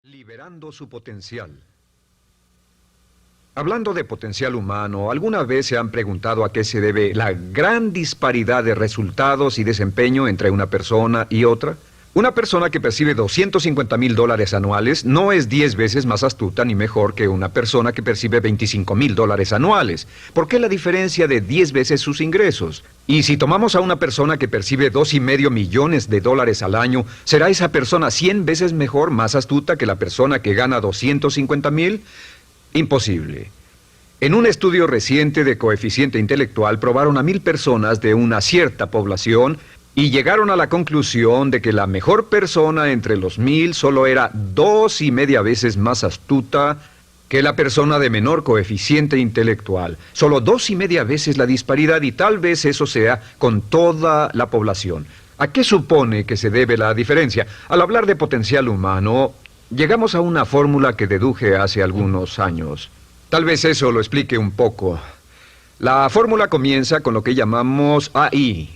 Liberando su potencial. Hablando de potencial humano, ¿alguna vez se han preguntado a qué se debe la gran disparidad de resultados y desempeño entre una persona y otra? Una persona que percibe $250,000 anuales no es 10 veces más astuta ni mejor que una persona que percibe $25,000 anuales. ¿Por qué la diferencia de 10 veces sus ingresos? Y si tomamos a una persona que percibe $2,5 millones al año, ¿será esa persona 100 veces mejor, más astuta que la persona que gana $250,000? Imposible. En un estudio reciente de coeficiente intelectual probaron a 1,000 personas de una cierta población y llegaron a la conclusión de que la mejor persona entre los 1,000 solo era 2,5 veces más astuta que la persona de menor coeficiente intelectual. Solo 2,5 veces la disparidad, y tal vez eso sea con toda la población. ¿A qué supone que se debe la diferencia? Al hablar de potencial humano, llegamos a una fórmula que deduje hace algunos años. Tal vez eso lo explique un poco. La fórmula comienza con lo que llamamos AI.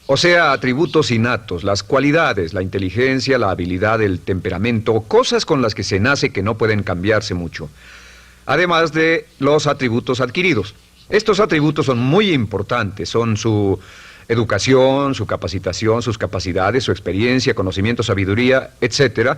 O sea, atributos innatos, las cualidades, la inteligencia, la habilidad, el temperamento, cosas con las que se nace que no pueden cambiarse mucho. Además de los atributos adquiridos. Estos atributos son muy importantes, son su educación, su capacitación, sus capacidades, su experiencia, conocimiento, sabiduría, etcétera,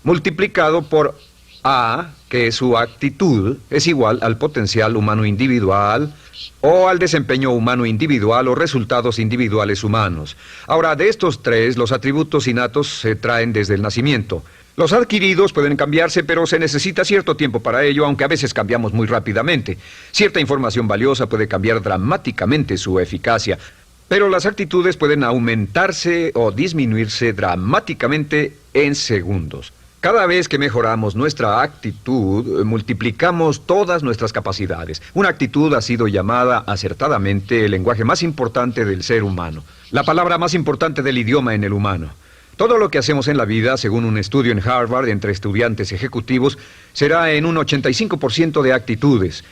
multiplicado por A, que es su actitud, es igual al potencial humano individual, o al desempeño humano individual o resultados individuales humanos. Ahora, de estos tres, los atributos innatos se traen desde el nacimiento. Los adquiridos pueden cambiarse, pero se necesita cierto tiempo para ello, aunque a veces cambiamos muy rápidamente. Cierta información valiosa puede cambiar dramáticamente su eficacia, pero las actitudes pueden aumentarse o disminuirse dramáticamente en segundos. Cada vez que mejoramos nuestra actitud, multiplicamos todas nuestras capacidades. Una actitud ha sido llamada acertadamente el lenguaje más importante del ser humano, la palabra más importante del idioma en el humano. Todo lo que hacemos en la vida, según un estudio en Harvard entre estudiantes ejecutivos, será en un 85% de actitudes.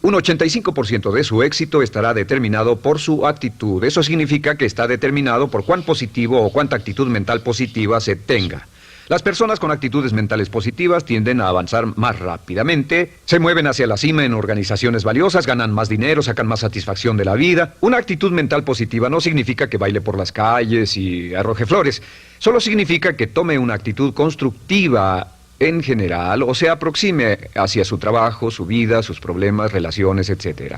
Un 85% de su éxito estará determinado por su actitud. Eso significa que está determinado por cuán positivo o cuánta actitud mental positiva se tenga. Las personas con actitudes mentales positivas tienden a avanzar más rápidamente, se mueven hacia la cima en organizaciones valiosas, ganan más dinero, sacan más satisfacción de la vida. Una actitud mental positiva no significa que baile por las calles y arroje flores. Solo significa que tome una actitud constructiva en general o se aproxime hacia su trabajo, su vida, sus problemas, relaciones, etc.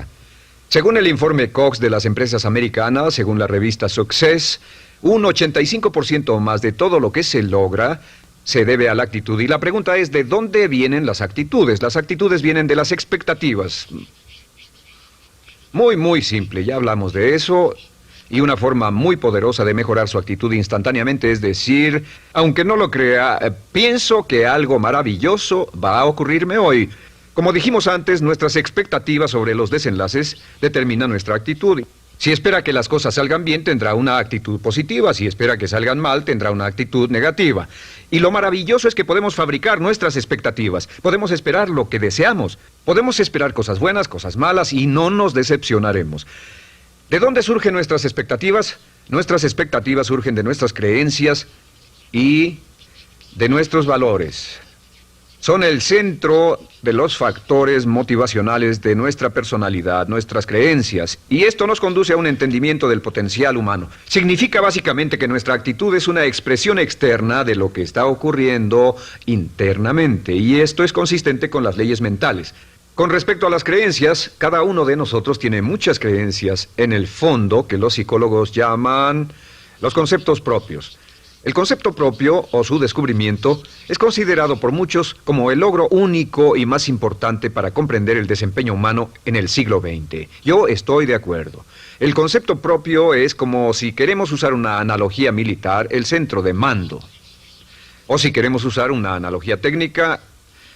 Según el informe Cox de las empresas americanas, según la revista Success, un 85% o más de todo lo que se logra se debe a la actitud. Y la pregunta es, ¿de dónde vienen las actitudes? Las actitudes vienen de las expectativas. Muy simple, ya hablamos de eso. Y una forma muy poderosa de mejorar su actitud instantáneamente es decir, aunque no lo crea, pienso que algo maravilloso va a ocurrirme hoy. Como dijimos antes, nuestras expectativas sobre los desenlaces determinan nuestra actitud. Si espera que las cosas salgan bien, tendrá una actitud positiva. Si espera que salgan mal, tendrá una actitud negativa. Y lo maravilloso es que podemos fabricar nuestras expectativas. Podemos esperar lo que deseamos. Podemos esperar cosas buenas, cosas malas, y no nos decepcionaremos. ¿De dónde surgen nuestras expectativas? Nuestras expectativas surgen de nuestras creencias y de nuestros valores. Son el centro de los factores motivacionales de nuestra personalidad, nuestras creencias, y esto nos conduce a un entendimiento del potencial humano. Significa básicamente que nuestra actitud es una expresión externa de lo que está ocurriendo internamente, y esto es consistente con las leyes mentales. Con respecto a las creencias, cada uno de nosotros tiene muchas creencias en el fondo que los psicólogos llaman los conceptos propios. El concepto propio, o su descubrimiento, es considerado por muchos como el logro único y más importante para comprender el desempeño humano en el siglo XX. Yo estoy de acuerdo. El concepto propio es como, si queremos usar una analogía militar, el centro de mando. O si queremos usar una analogía técnica,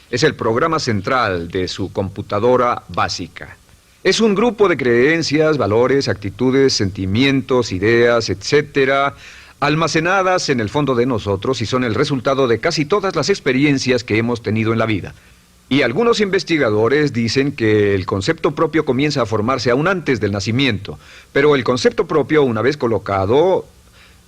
es el programa central de su computadora básica. Es un grupo de creencias, valores, actitudes, sentimientos, ideas, etcétera, almacenadas en el fondo de nosotros y son el resultado de casi todas las experiencias que hemos tenido en la vida. Y algunos investigadores dicen que el concepto propio comienza a formarse aún antes del nacimiento, pero el concepto propio, una vez colocado,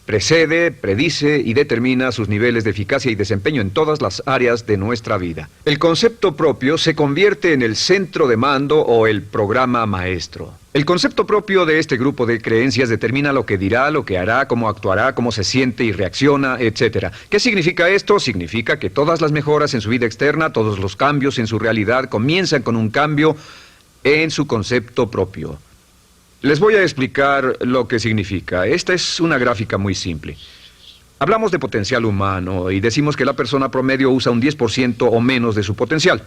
Precede, predice y determina sus niveles de eficacia y desempeño en todas las áreas de nuestra vida. El concepto propio se convierte en el centro de mando o el programa maestro. El concepto propio de este grupo de creencias determina lo que dirá, lo que hará, cómo actuará, cómo se siente y reacciona, etc. ¿Qué significa esto? Significa que todas las mejoras en su vida externa, todos los cambios en su realidad comienzan con un cambio en su concepto propio. Les voy a explicar lo que significa. Esta es una gráfica muy simple. Hablamos de potencial humano y decimos que la persona promedio usa un 10% o menos de su potencial.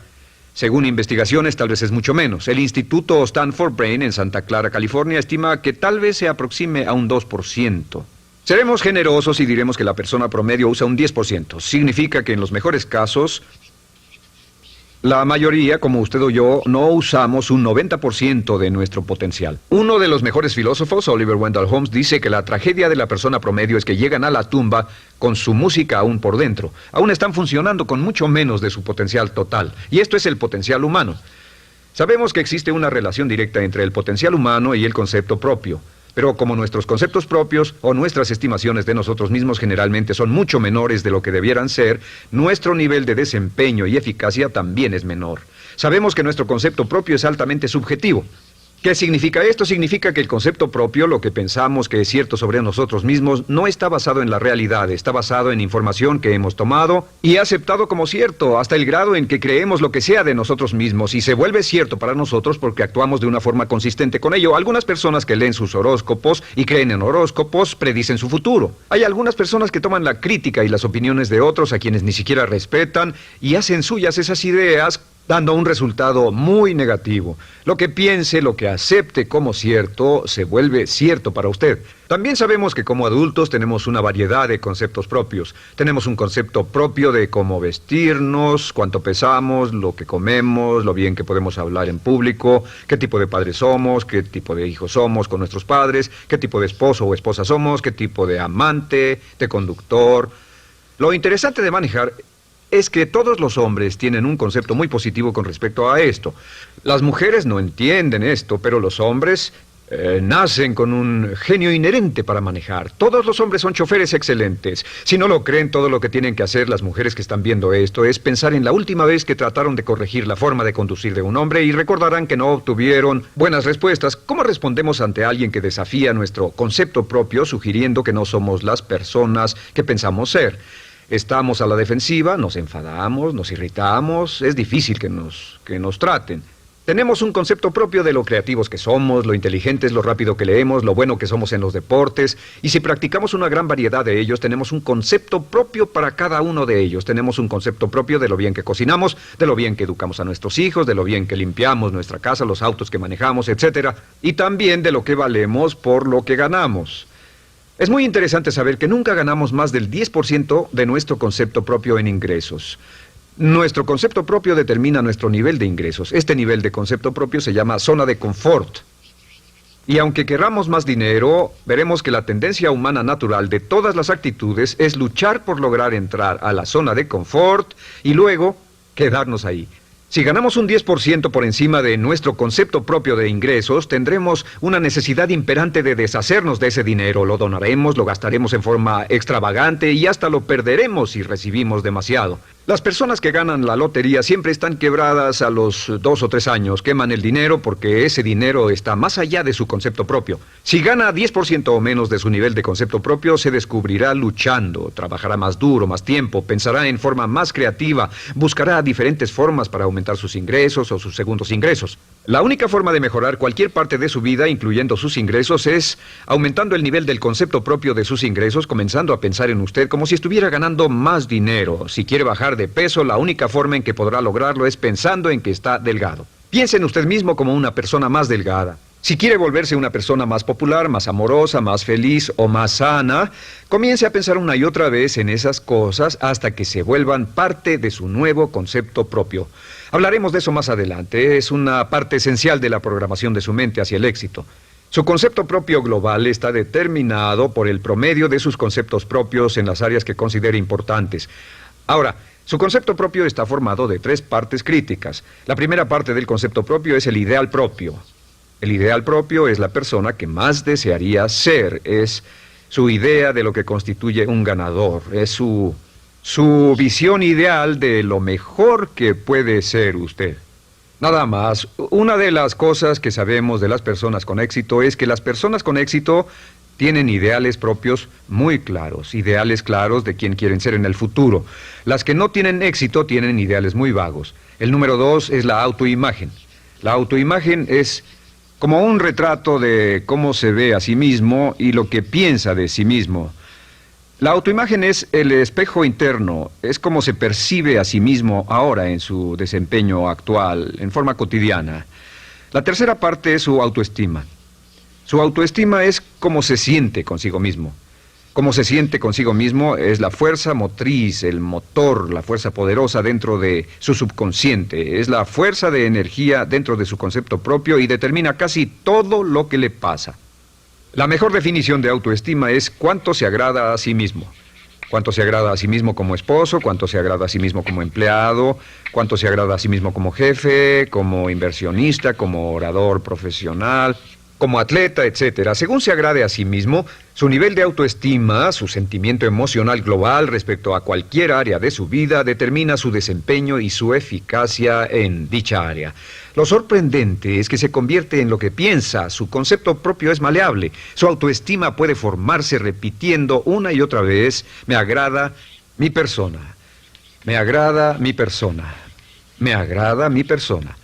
Según investigaciones, tal vez es mucho menos. El Instituto Stanford Brain en Santa Clara, California, estima que tal vez se aproxime a un 2%. Seremos generosos y diremos que la persona promedio usa un 10%. Significa que en los mejores casos, la mayoría, como usted o yo, no usamos un 90% de nuestro potencial. Uno de los mejores filósofos, Oliver Wendell Holmes, dice que la tragedia de la persona promedio es que llegan a la tumba con su música aún por dentro. Aún están funcionando con mucho menos de su potencial total. Y esto es el potencial humano. Sabemos que existe una relación directa entre el potencial humano y el concepto propio. Pero como nuestros conceptos propios o nuestras estimaciones de nosotros mismos generalmente son mucho menores de lo que debieran ser, nuestro nivel de desempeño y eficacia también es menor. Sabemos que nuestro concepto propio es altamente subjetivo. ¿Qué significa esto? Significa que el concepto propio, lo que pensamos que es cierto sobre nosotros mismos, no está basado en la realidad, está basado en información que hemos tomado y aceptado como cierto, hasta el grado en que creemos lo que sea de nosotros mismos y se vuelve cierto para nosotros porque actuamos de una forma consistente con ello. Algunas personas que leen sus horóscopos y creen en horóscopos predicen su futuro. Hay algunas personas que toman la crítica y las opiniones de otros a quienes ni siquiera respetan y hacen suyas esas ideas, dando un resultado muy negativo. Lo que piense, lo que acepte como cierto, se vuelve cierto para usted. También sabemos que como adultos tenemos una variedad de conceptos propios. Tenemos un concepto propio de cómo vestirnos, cuánto pesamos, lo que comemos, lo bien que podemos hablar en público, qué tipo de padres somos, qué tipo de hijos somos con nuestros padres, qué tipo de esposo o esposa somos, qué tipo de amante, de conductor. Lo interesante de manejar es que todos los hombres tienen un concepto muy positivo con respecto a esto. Las mujeres no entienden esto, pero los hombres nacen con un genio inherente para manejar. Todos los hombres son choferes excelentes. Si no lo creen, todo lo que tienen que hacer las mujeres que están viendo esto es pensar en la última vez que trataron de corregir la forma de conducir de un hombre y recordarán que no obtuvieron buenas respuestas. ¿Cómo respondemos ante alguien que desafía nuestro concepto propio, sugiriendo que no somos las personas que pensamos ser? Estamos a la defensiva, nos enfadamos, nos irritamos, es difícil que nos traten. Tenemos un concepto propio de lo creativos que somos, lo inteligentes, lo rápido que leemos, lo bueno que somos en los deportes, y si practicamos una gran variedad de ellos, tenemos un concepto propio para cada uno de ellos. Tenemos un concepto propio de lo bien que cocinamos, de lo bien que educamos a nuestros hijos, de lo bien que limpiamos nuestra casa, los autos que manejamos, etc. Y también de lo que valemos por lo que ganamos. Es muy interesante saber que nunca ganamos más del 10% de nuestro concepto propio en ingresos. Nuestro concepto propio determina nuestro nivel de ingresos. Este nivel de concepto propio se llama zona de confort. Y aunque querramos más dinero, veremos que la tendencia humana natural de todas las actitudes es luchar por lograr entrar a la zona de confort y luego quedarnos ahí. Si ganamos un 10% por encima de nuestro concepto propio de ingresos, tendremos una necesidad imperante de deshacernos de ese dinero. Lo donaremos, lo gastaremos en forma extravagante y hasta lo perderemos si recibimos demasiado. Las personas que ganan la lotería siempre están quebradas a los 2 o 3 años. Queman el dinero porque ese dinero está más allá de su concepto propio. Si gana 10% o menos de su nivel de concepto propio, se descubrirá luchando, trabajará más duro, más tiempo, pensará en forma más creativa, buscará diferentes formas para aumentar sus ingresos o sus segundos ingresos. La única forma de mejorar cualquier parte de su vida, incluyendo sus ingresos, es aumentando el nivel del concepto propio de sus ingresos, comenzando a pensar en usted como si estuviera ganando más dinero. Si quiere bajar de peso, la única forma en que podrá lograrlo es pensando en que está delgado. Piense en usted mismo como una persona más delgada. Si quiere volverse una persona más popular, más amorosa, más feliz o más sana, comience a pensar una y otra vez en esas cosas hasta que se vuelvan parte de su nuevo concepto propio. Hablaremos de eso más adelante. Es una parte esencial de la programación de su mente hacia el éxito. Su concepto propio global está determinado por el promedio de sus conceptos propios en las áreas que considere importantes. Ahora, su concepto propio está formado de 3 partes críticas. La primera parte del concepto propio es el ideal propio. El ideal propio es la persona que más desearía ser, es su idea de lo que constituye un ganador, es su visión ideal de lo mejor que puede ser usted. Nada más, una de las cosas que sabemos de las personas con éxito es que las personas con éxito tienen ideales propios muy claros, ideales claros de quién quieren ser en el futuro. Las que no tienen éxito tienen ideales muy vagos. El número 2 es la autoimagen. La autoimagen es como un retrato de cómo se ve a sí mismo y lo que piensa de sí mismo. La autoimagen es el espejo interno, es como se percibe a sí mismo ahora en su desempeño actual, en forma cotidiana. La tercera parte es su autoestima. Su autoestima es cómo se siente consigo mismo. Cómo se siente consigo mismo es la fuerza motriz, el motor, la fuerza poderosa dentro de su subconsciente. Es la fuerza de energía dentro de su concepto propio y determina casi todo lo que le pasa. La mejor definición de autoestima es cuánto se agrada a sí mismo. Cuánto se agrada a sí mismo como esposo, cuánto se agrada a sí mismo como empleado, cuánto se agrada a sí mismo como jefe, como inversionista, como orador profesional, como atleta, etcétera. Según se agrade a sí mismo, su nivel de autoestima, su sentimiento emocional global respecto a cualquier área de su vida, determina su desempeño y su eficacia en dicha área. Lo sorprendente es que se convierte en lo que piensa, su concepto propio es maleable, su autoestima puede formarse repitiendo una y otra vez, me agrada mi persona, me agrada mi persona, me agrada mi persona.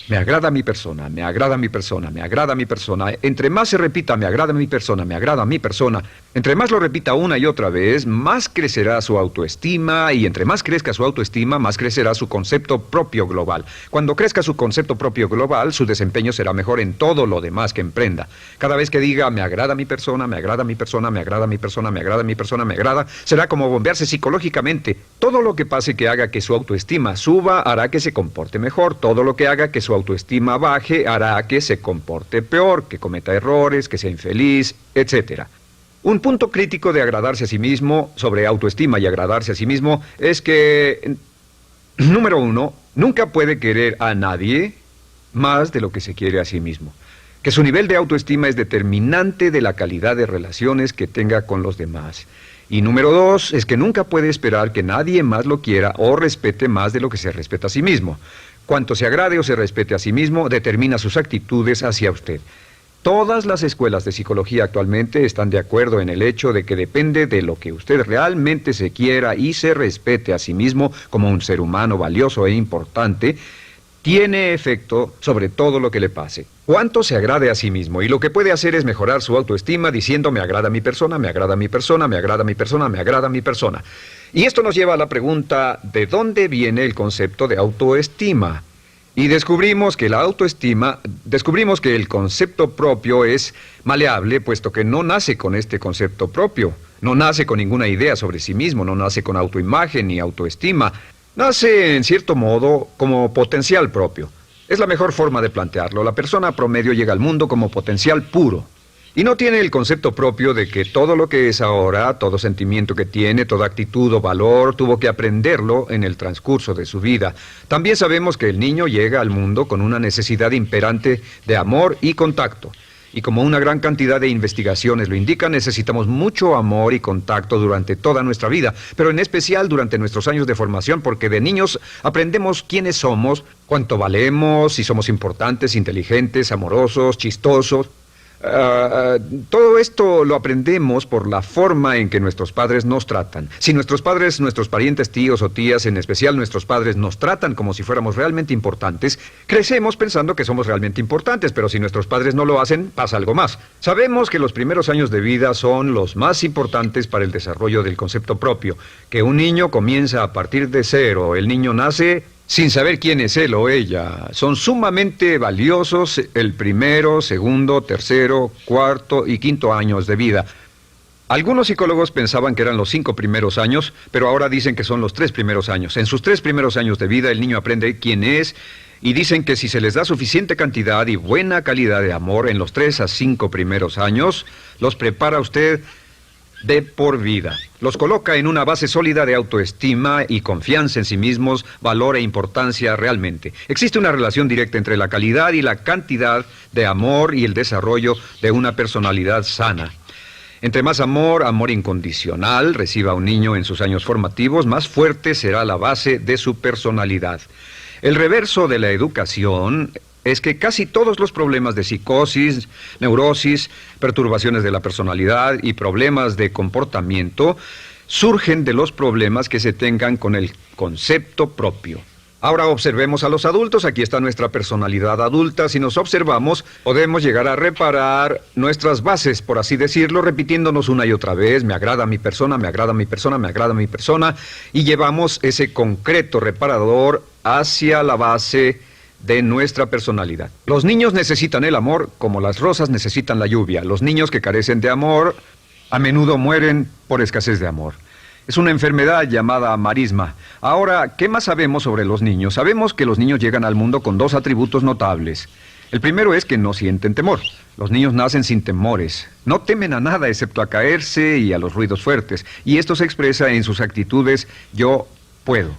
Me agrada mi persona, me agrada mi persona, me agrada mi persona. Entre más se repita, me agrada mi persona, me agrada mi persona, entre más lo repita una y otra vez, más crecerá su autoestima y entre más crezca su autoestima, más crecerá su concepto propio global. Cuando crezca su concepto propio global, su desempeño será mejor en todo lo demás que emprenda. Cada vez que diga, me agrada mi persona, me agrada mi persona, me agrada mi persona, me agrada mi persona, me agrada, será como bombearse psicológicamente. Todo lo que pase que haga que su autoestima suba, hará que se comporte mejor. Todo lo que haga que su autoestima baje hará que se comporte peor, que cometa errores, que sea infeliz, etc. Un punto crítico de agradarse a sí mismo, sobre autoestima y agradarse a sí mismo, es que, número 1, nunca puede querer a nadie más de lo que se quiere a sí mismo. Que su nivel de autoestima es determinante de la calidad de relaciones que tenga con los demás. Y número 2, es que nunca puede esperar que nadie más lo quiera o respete más de lo que se respeta a sí mismo. Cuanto se agrade o se respete a sí mismo, determina sus actitudes hacia usted. Todas las escuelas de psicología actualmente están de acuerdo en el hecho de que depende de lo que usted realmente se quiera y se respete a sí mismo como un ser humano valioso e importante, tiene efecto sobre todo lo que le pase. Cuánto se agrade a sí mismo y lo que puede hacer es mejorar su autoestima diciendo me agrada mi persona, me agrada mi persona, me agrada mi persona, me agrada mi persona. Y esto nos lleva a la pregunta, ¿de dónde viene el concepto de autoestima? Y descubrimos que el concepto propio es maleable, puesto que no nace con este concepto propio, no nace con ninguna idea sobre sí mismo, no nace con autoimagen ni autoestima, nace en cierto modo como potencial propio. Es la mejor forma de plantearlo. La persona promedio llega al mundo como potencial puro. Y no tiene el concepto propio de que todo lo que es ahora, todo sentimiento que tiene, toda actitud o valor, tuvo que aprenderlo en el transcurso de su vida. También sabemos que el niño llega al mundo con una necesidad imperante de amor y contacto. Y como una gran cantidad de investigaciones lo indican, necesitamos mucho amor y contacto durante toda nuestra vida, pero en especial durante nuestros años de formación, porque de niños aprendemos quiénes somos, cuánto valemos, si somos importantes, inteligentes, amorosos, chistosos. Todo esto lo aprendemos por la forma en que nuestros padres nos tratan. Si nuestros padres, nuestros parientes, tíos o tías, en especial nuestros padres, nos tratan como si fuéramos realmente importantes, crecemos pensando que somos realmente importantes, pero si nuestros padres no lo hacen, pasa algo más. Sabemos que los primeros años de vida son los más importantes para el desarrollo del concepto propio, que un niño comienza a partir de cero. El niño nace sin saber quién es él o ella. Son sumamente valiosos el primero, segundo, tercero, cuarto y quinto años de vida. Algunos psicólogos pensaban que eran los 5 primeros años, pero ahora dicen que son los 3 primeros años. En sus 3 primeros años de vida el niño aprende quién es y dicen que si se les da suficiente cantidad y buena calidad de amor en los 3 a 5 primeros años, los prepara usted de por vida. Los coloca en una base sólida de autoestima y confianza en sí mismos, valor e importancia realmente. Existe una relación directa entre la calidad y la cantidad de amor y el desarrollo de una personalidad sana. Entre más amor, amor incondicional, reciba un niño en sus años formativos, más fuerte será la base de su personalidad. El reverso de la educación es que casi todos los problemas de psicosis, neurosis, perturbaciones de la personalidad y problemas de comportamiento surgen de los problemas que se tengan con el concepto propio. Ahora observemos a los adultos. Aquí está nuestra personalidad adulta. Si nos observamos, podemos llegar a reparar nuestras bases, por así decirlo, repitiéndonos una y otra vez: me agrada mi persona, me agrada mi persona, me agrada mi persona, y llevamos ese concreto reparador hacia la base de nuestra personalidad. Los niños necesitan el amor como las rosas necesitan la lluvia. Los niños que carecen de amor a menudo mueren por escasez de amor. Es una enfermedad llamada marisma. Ahora, ¿qué más sabemos sobre los niños? Sabemos que los niños llegan al mundo con dos atributos notables. El primero es que no sienten temor. Los niños nacen sin temores. No temen a nada excepto a caerse y a los ruidos fuertes. Y esto se expresa en sus actitudes: yo puedo.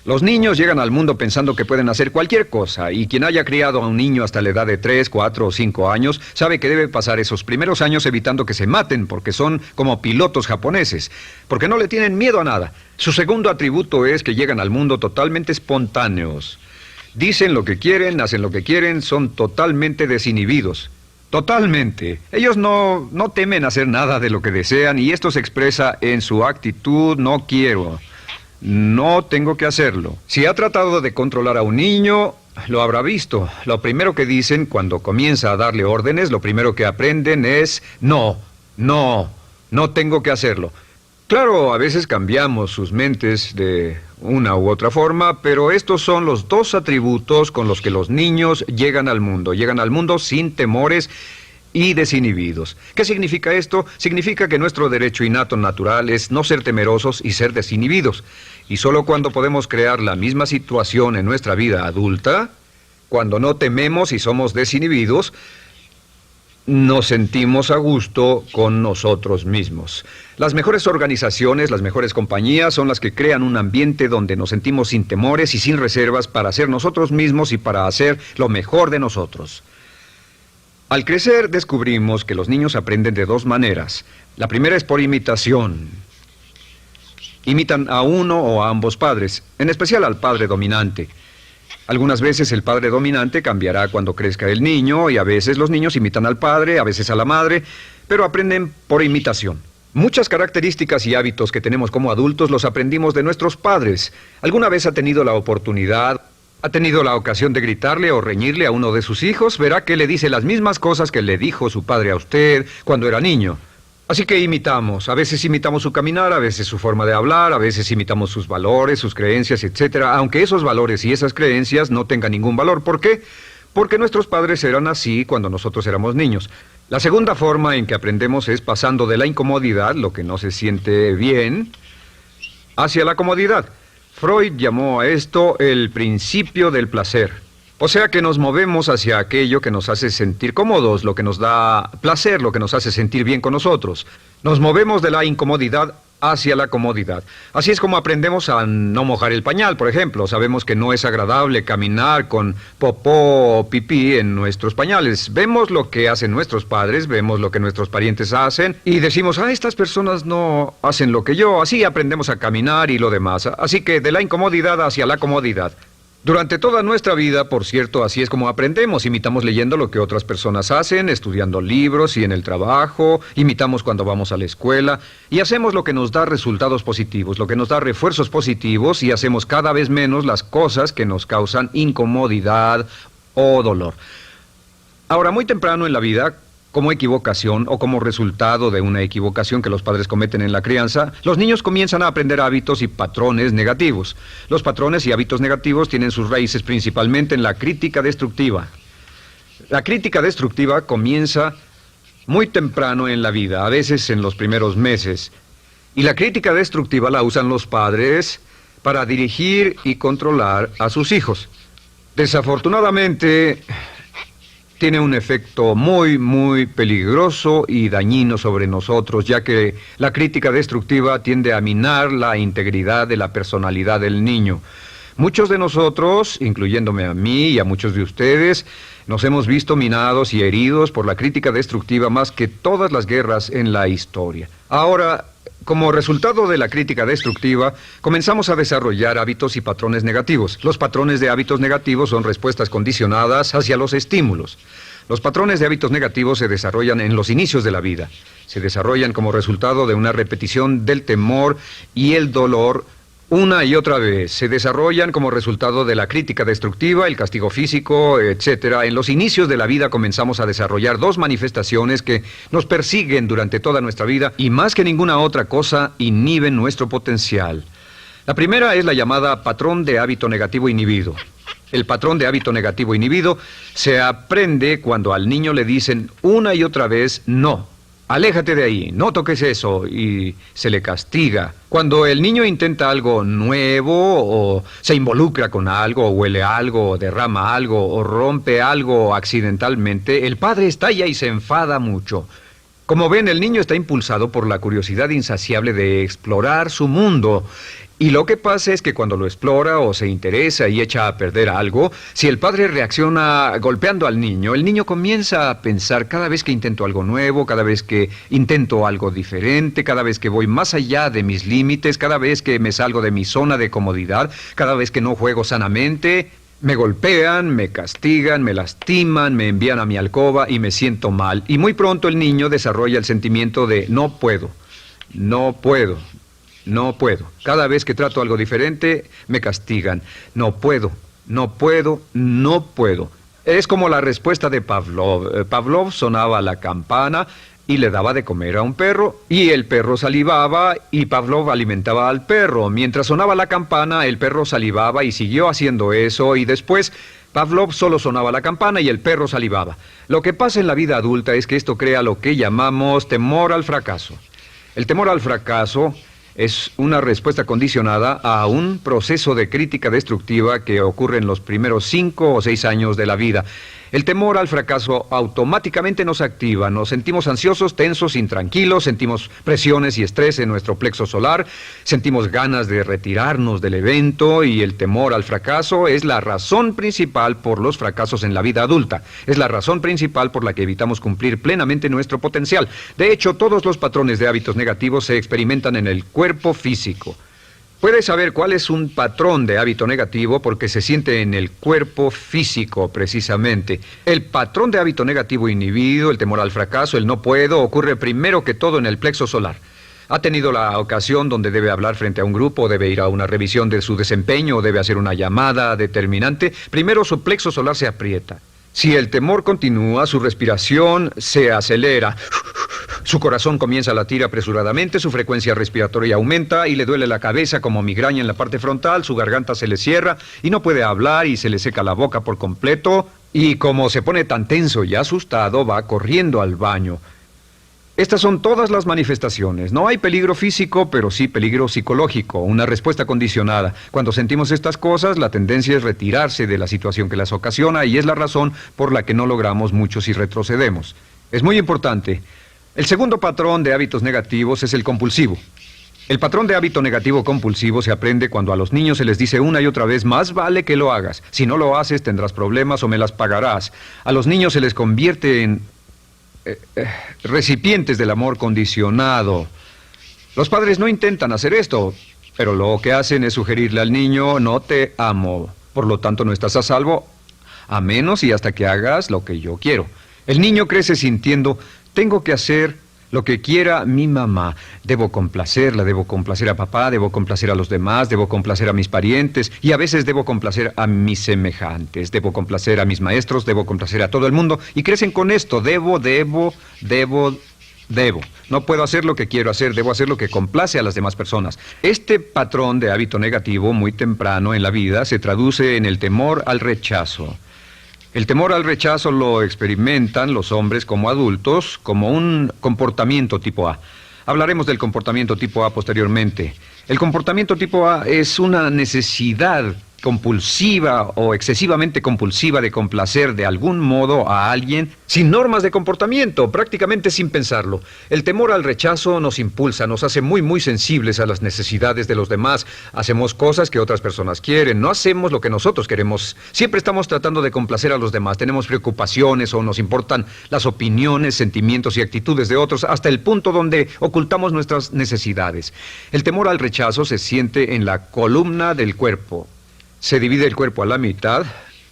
Los niños llegan al mundo pensando que pueden hacer cualquier cosa, y quien haya criado a un niño hasta la edad de 3, 4 o 5 años sabe que debe pasar esos primeros años evitando que se maten, porque son como pilotos japoneses, porque no le tienen miedo a nada. Su segundo atributo es que llegan al mundo totalmente espontáneos. Dicen lo que quieren, hacen lo que quieren, son totalmente desinhibidos. Totalmente. Ellos no temen hacer nada de lo que desean, y esto se expresa en su actitud: no quiero. No tengo que hacerlo. Si ha tratado de controlar a un niño, lo habrá visto. Lo primero que dicen cuando comienza a darle órdenes, lo primero que aprenden es: no tengo que hacerlo. Claro, a veces cambiamos sus mentes de una u otra forma, pero estos son los dos atributos con los que los niños llegan al mundo. Llegan al mundo sin temores y desinhibidos. ¿Qué significa esto? Significa que nuestro derecho innato natural es no ser temerosos y ser desinhibidos. Y solo cuando podemos crear la misma situación en nuestra vida adulta, cuando no tememos y somos desinhibidos, nos sentimos a gusto con nosotros mismos. Las mejores organizaciones, las mejores compañías son las que crean un ambiente donde nos sentimos sin temores y sin reservas para ser nosotros mismos y para hacer lo mejor de nosotros. Al crecer descubrimos que los niños aprenden de dos maneras. La primera es por imitación. Imitan a uno o a ambos padres, en especial al padre dominante. Algunas veces el padre dominante cambiará cuando crezca el niño, y a veces los niños imitan al padre, a veces a la madre, pero aprenden por imitación. Muchas características y hábitos que tenemos como adultos los aprendimos de nuestros padres. ¿Alguna vez ha tenido la ocasión de gritarle o reñirle a uno de sus hijos? Verá que le dice las mismas cosas que le dijo su padre a usted cuando era niño. Así que imitamos. A veces imitamos su caminar, a veces su forma de hablar, a veces imitamos sus valores, sus creencias, etcétera, aunque esos valores y esas creencias no tengan ningún valor. ¿Por qué? Porque nuestros padres eran así cuando nosotros éramos niños. La segunda forma en que aprendemos es pasando de la incomodidad, lo que no se siente bien, hacia la comodidad. Freud llamó a esto el principio del placer. O sea que nos movemos hacia aquello que nos hace sentir cómodos, lo que nos da placer, lo que nos hace sentir bien con nosotros. Nos movemos de la incomodidad hacia la comodidad. Así es como aprendemos a no mojar el pañal, por ejemplo. Sabemos que no es agradable caminar con popó o pipí en nuestros pañales. Vemos lo que hacen nuestros padres, vemos lo que nuestros parientes hacen y decimos: estas personas no hacen lo que yo. Así aprendemos a caminar y lo demás. Así que de la incomodidad hacia la comodidad. Durante toda nuestra vida, por cierto, así es como aprendemos. Imitamos leyendo lo que otras personas hacen, estudiando libros y en el trabajo, imitamos cuando vamos a la escuela, y hacemos lo que nos da resultados positivos, lo que nos da refuerzos positivos, y hacemos cada vez menos las cosas que nos causan incomodidad o dolor. Ahora, muy temprano en la vida, como equivocación o como resultado de una equivocación que los padres cometen en la crianza, los niños comienzan a aprender hábitos y patrones negativos. Los patrones y hábitos negativos tienen sus raíces principalmente en la crítica destructiva. La crítica destructiva comienza muy temprano en la vida, a veces en los primeros meses. Y la crítica destructiva la usan los padres para dirigir y controlar a sus hijos. Desafortunadamente, tiene un efecto muy peligroso y dañino sobre nosotros, ya que la crítica destructiva tiende a minar la integridad de la personalidad del niño. Muchos de nosotros, incluyéndome a mí y a muchos de ustedes, nos hemos visto minados y heridos por la crítica destructiva más que todas las guerras en la historia. Ahora, como resultado de la crítica destructiva, comenzamos a desarrollar hábitos y patrones negativos. Los patrones de hábitos negativos son respuestas condicionadas hacia los estímulos. Los patrones de hábitos negativos se desarrollan en los inicios de la vida. Se desarrollan como resultado de una repetición del temor y el dolor una y otra vez. Se desarrollan como resultado de la crítica destructiva, el castigo físico, etc. En los inicios de la vida comenzamos a desarrollar dos manifestaciones que nos persiguen durante toda nuestra vida y más que ninguna otra cosa inhiben nuestro potencial. La primera es la llamada patrón de hábito negativo inhibido. El patrón de hábito negativo inhibido se aprende cuando al niño le dicen una y otra vez no. Aléjate de ahí, no toques eso, y se le castiga. Cuando el niño intenta algo nuevo, o se involucra con algo, o huele algo, o derrama algo, o rompe algo accidentalmente, el padre estalla y se enfada mucho. Como ven, el niño está impulsado por la curiosidad insaciable de explorar su mundo. Y lo que pasa es que cuando lo explora o se interesa y echa a perder algo, si el padre reacciona golpeando al niño, el niño comienza a pensar cada vez que intento algo nuevo, cada vez que intento algo diferente, cada vez que voy más allá de mis límites, cada vez que me salgo de mi zona de comodidad, cada vez que no juego sanamente, me golpean, me castigan, me lastiman, me envían a mi alcoba y me siento mal. Y muy pronto el niño desarrolla el sentimiento de no puedo, no puedo. No puedo. Cada vez que trato algo diferente, me castigan. No puedo, no puedo, no puedo. Es como la respuesta de Pavlov. Pavlov sonaba la campana y le daba de comer a un perro, y el perro salivaba y Pavlov alimentaba al perro. Mientras sonaba la campana, el perro salivaba y siguió haciendo eso, y después Pavlov solo sonaba la campana y el perro salivaba. Lo que pasa en la vida adulta es que esto crea lo que llamamos temor al fracaso. El temor al fracaso es una respuesta condicionada a un proceso de crítica destructiva que ocurre en los primeros 5 o 6 años de la vida. El temor al fracaso automáticamente nos activa, nos sentimos ansiosos, tensos, intranquilos, sentimos presiones y estrés en nuestro plexo solar, sentimos ganas de retirarnos del evento, y el temor al fracaso es la razón principal por los fracasos en la vida adulta. Es la razón principal por la que evitamos cumplir plenamente nuestro potencial. De hecho, todos los patrones de hábitos negativos se experimentan en el cuerpo físico. Puede saber cuál es un patrón de hábito negativo porque se siente en el cuerpo físico, precisamente. El patrón de hábito negativo inhibido, el temor al fracaso, el no puedo, ocurre primero que todo en el plexo solar. ¿Ha tenido la ocasión donde debe hablar frente a un grupo, debe ir a una revisión de su desempeño, o debe hacer una llamada determinante? Primero su plexo solar se aprieta. Si el temor continúa, su respiración se acelera. Su corazón comienza a latir apresuradamente, su frecuencia respiratoria aumenta y le duele la cabeza como migraña en la parte frontal, su garganta se le cierra y no puede hablar y se le seca la boca por completo, y como se pone tan tenso y asustado, va corriendo al baño. Estas son todas las manifestaciones. No hay peligro físico, pero sí peligro psicológico, una respuesta condicionada. Cuando sentimos estas cosas, la tendencia es retirarse de la situación que las ocasiona, y es la razón por la que no logramos mucho si retrocedemos. Es muy importante. El segundo patrón de hábitos negativos es el compulsivo. El patrón de hábito negativo compulsivo se aprende cuando a los niños se les dice una y otra vez: más vale que lo hagas. Si no lo haces, tendrás problemas o me las pagarás. A los niños se les convierte en recipientes del amor condicionado. Los padres no intentan hacer esto, pero lo que hacen es sugerirle al niño: no te amo, por lo tanto no estás a salvo, a menos y hasta que hagas lo que yo quiero. El niño crece sintiendo: tengo que hacer lo que quiera mi mamá. Debo complacerla, debo complacer a papá, debo complacer a los demás, debo complacer a mis parientes, y a veces debo complacer a mis semejantes, debo complacer a mis maestros, debo complacer a todo el mundo, y crecen con esto: debo. No puedo hacer lo que quiero hacer, debo hacer lo que complace a las demás personas. Este patrón de hábito negativo muy temprano en la vida se traduce en el temor al rechazo. El temor al rechazo lo experimentan los hombres como adultos como un comportamiento tipo A. Hablaremos del comportamiento tipo A posteriormente. El comportamiento tipo A es una necesidad compulsiva o excesivamente compulsiva de complacer de algún modo a alguien sin normas de comportamiento, prácticamente sin pensarlo. El temor al rechazo nos impulsa, nos hace muy sensibles a las necesidades de los demás. Hacemos cosas que otras personas quieren, no hacemos lo que nosotros queremos. Siempre estamos tratando de complacer a los demás. Tenemos preocupaciones o nos importan las opiniones, sentimientos y actitudes de otros hasta el punto donde ocultamos nuestras necesidades. El temor al rechazo se siente en la columna del cuerpo. Se divide el cuerpo a la mitad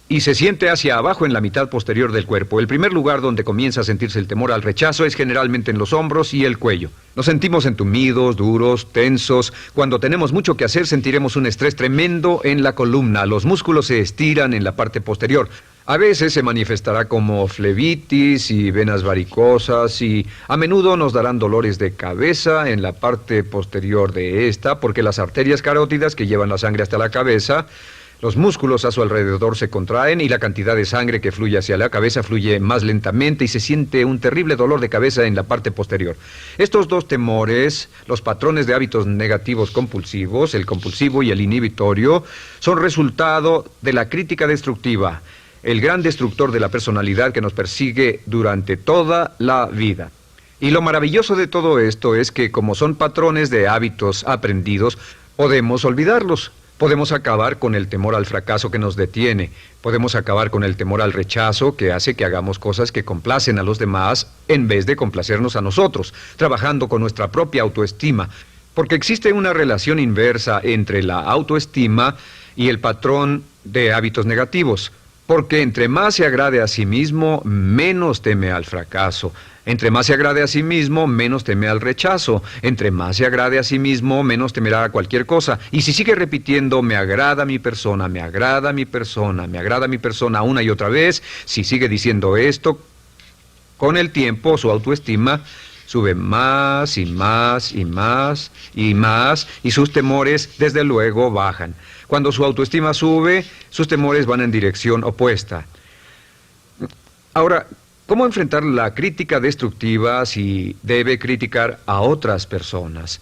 y se siente hacia abajo en la mitad posterior del cuerpo. El primer lugar donde comienza a sentirse el temor al rechazo es generalmente en los hombros y el cuello. Nos sentimos entumidos, duros, tensos. Cuando tenemos mucho que hacer sentiremos un estrés tremendo en la columna. Los músculos se estiran en la parte posterior. A veces se manifestará como flebitis y venas varicosas y a menudo nos darán dolores de cabeza en la parte posterior de esta porque las arterias carótidas que llevan la sangre hasta la cabeza, los músculos a su alrededor se contraen y la cantidad de sangre que fluye hacia la cabeza fluye más lentamente y se siente un terrible dolor de cabeza en la parte posterior. Estos dos temores, los patrones de hábitos negativos compulsivos, el compulsivo y el inhibitorio, son resultado de la crítica destructiva, el gran destructor de la personalidad que nos persigue durante toda la vida. Y lo maravilloso de todo esto es que como son patrones de hábitos aprendidos, podemos olvidarlos. Podemos acabar con el temor al fracaso que nos detiene. Podemos acabar con el temor al rechazo que hace que hagamos cosas que complacen a los demás en vez de complacernos a nosotros, trabajando con nuestra propia autoestima. Porque existe una relación inversa entre la autoestima y el patrón de hábitos negativos. Porque entre más se agrade a sí mismo, menos teme al fracaso. Entre más se agrade a sí mismo, menos teme al rechazo. Entre más se agrade a sí mismo, menos temerá a cualquier cosa. Y si sigue repitiendo, me agrada mi persona, me agrada mi persona, me agrada mi persona una y otra vez, si sigue diciendo esto, con el tiempo su autoestima sube más y más y más y más y sus temores desde luego bajan. Cuando su autoestima sube, sus temores van en dirección opuesta. Ahora, ¿cómo enfrentar la crítica destructiva si debe criticar a otras personas?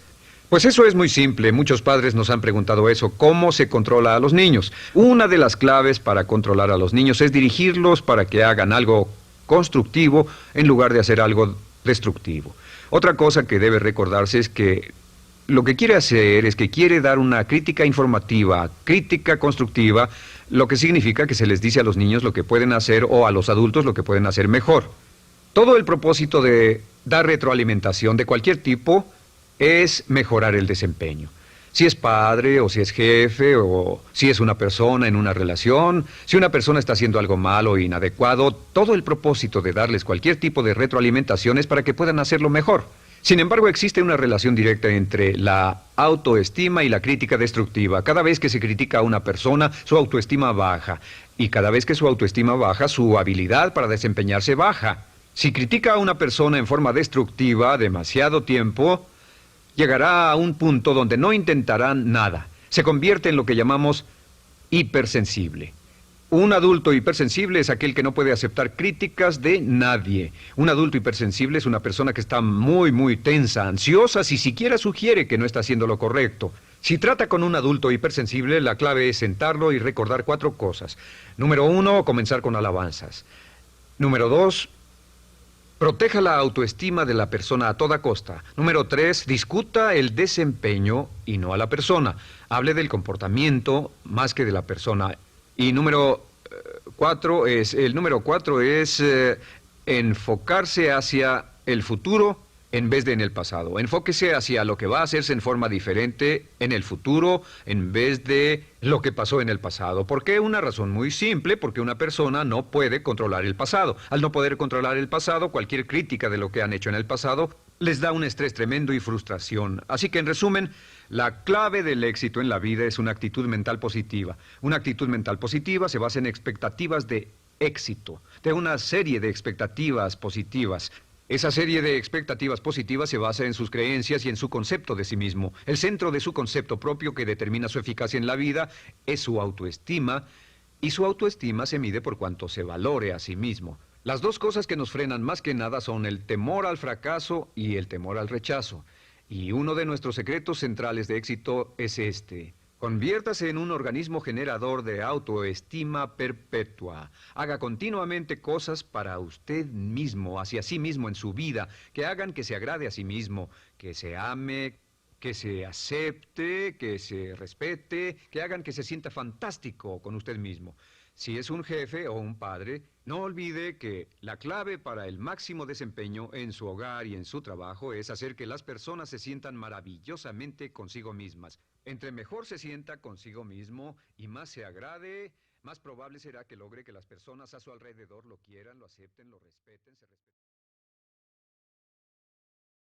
Pues eso es muy simple. Muchos padres nos han preguntado eso. ¿Cómo se controla a los niños? Una de las claves para controlar a los niños es dirigirlos para que hagan algo constructivo en lugar de hacer algo destructivo. Otra cosa que debe recordarse es que lo que quiere hacer es que quiere dar una crítica informativa, crítica constructiva, lo que significa que se les dice a los niños lo que pueden hacer o a los adultos lo que pueden hacer mejor. Todo el propósito de dar retroalimentación de cualquier tipo es mejorar el desempeño. Si es padre o si es jefe o si es una persona en una relación, si una persona está haciendo algo malo o inadecuado, todo el propósito de darles cualquier tipo de retroalimentación es para que puedan hacerlo mejor. Sin embargo, existe una relación directa entre la autoestima y la crítica destructiva. Cada vez que se critica a una persona, su autoestima baja. Y cada vez que su autoestima baja, su habilidad para desempeñarse baja. Si critica a una persona en forma destructiva demasiado tiempo, llegará a un punto donde no intentarán nada. Se convierte en lo que llamamos hipersensible. Un adulto hipersensible es aquel que no puede aceptar críticas de nadie. Un adulto hipersensible es una persona que está muy tensa, ansiosa, si siquiera sugiere que no está haciendo lo correcto. Si trata con un adulto hipersensible, la clave es sentarlo y recordar 4 cosas. Número 1, comenzar con alabanzas. Número 2, proteja la autoestima de la persona a toda costa. Número 3, discuta el desempeño y no a la persona. Hable del comportamiento más que de la persona. Y número 4 es enfocarse hacia el futuro en vez de en el pasado. Enfóquese hacia lo que va a hacerse en forma diferente en el futuro en vez de lo que pasó en el pasado. ¿Por qué? Una razón muy simple, porque una persona no puede controlar el pasado. Al no poder controlar el pasado, cualquier crítica de lo que han hecho en el pasado les da un estrés tremendo y frustración. Así que, en resumen, la clave del éxito en la vida es una actitud mental positiva. Una actitud mental positiva se basa en expectativas de éxito, de una serie de expectativas positivas. Esa serie de expectativas positivas se basa en sus creencias y en su concepto de sí mismo. El centro de su concepto propio que determina su eficacia en la vida es su autoestima, y su autoestima se mide por cuanto se valore a sí mismo. Las dos cosas que nos frenan más que nada son el temor al fracaso y el temor al rechazo. Y uno de nuestros secretos centrales de éxito es este: Conviértase en un organismo generador de autoestima perpetua. Haga continuamente cosas para usted mismo, hacia sí mismo en su vida, que hagan que se agrade a sí mismo, que se ame, que se acepte, que se respete, que hagan que se sienta fantástico con usted mismo. Si es un jefe o un padre, no olvide que la clave para el máximo desempeño en su hogar y en su trabajo es hacer que las personas se sientan maravillosamente consigo mismas. Entre mejor se sienta consigo mismo y más se agrade, más probable será que logre que las personas a su alrededor lo quieran, lo acepten, lo respeten, se respeten.